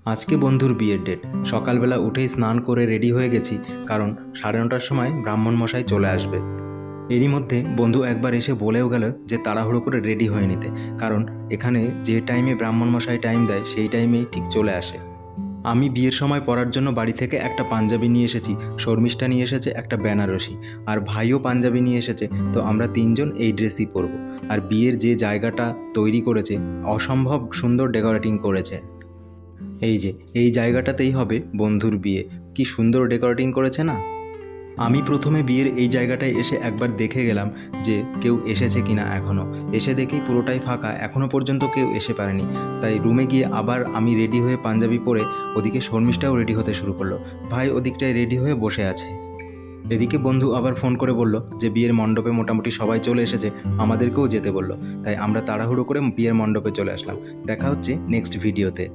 আজকে বন্ধুর বিয়ের ডেট। সকালবেলা উঠেই স্নান করে রেডি হয়ে গেছি, কারণ 9:30টার সময় ব্রাহ্মণ মশাই চলে আসবে। এরই মধ্যে বন্ধু একবার এসে বলেও গেল যে তাড়াহুড়ো করে রেডি হয়ে নিতে, কারণ এখানে যে টাইমে ব্রাহ্মণ মশাই টাইম দেয় সেই টাইমেই ঠিক চলে আসে। আমি বিয়ের সময় পরার জন্য বাড়ি থেকে একটা পাঞ্জাবি নিয়ে এসেছি, শর্মিষ্ঠা নিয়ে এসেছে একটা বেনারসি, আর ভাইও পাঞ্জাবি নিয়ে এসেছে। তো আমরা তিনজন এই ড্রেসই পরবো। আর বিয়ের যে জায়গাটা তৈরি করেছে অসম্ভব সুন্দর ডেকোরেটিং করেছে। এই যে এই জায়গাটাতেই হবে বন্ধুর বিয়ে, কি সুন্দর ডেকোরেটিং করেছে না। আমি প্রথমে বিয়ের এই জায়গাটায় এসে একবার দেখে গেলাম যে কেউ এসেছে কিনা। এখনও এসে দেখেই পুরোটাই ফাঁকা, এখনও পর্যন্ত কেউ এসে পারেনি। তাই রুমে গিয়ে আবার আমি রেডি হয়ে পাঞ্জাবি পরে, ওদিকে শর্মিষ্ঠাও রেডি হতে শুরু করলো। ভাই ওদিকটায় রেডি হয়ে বসে আছে। এদিকে বন্ধু আবার ফোন করে বলল যে বিয়ের মণ্ডপে মোটামুটি সবাই চলে এসেছে, আমাদেরকেও যেতে বলল। তাই আমরা তাড়াহুড়ো করে বিয়ের মণ্ডপে চলে আসলাম। দেখা হচ্ছে নেক্সট ভিডিওতে।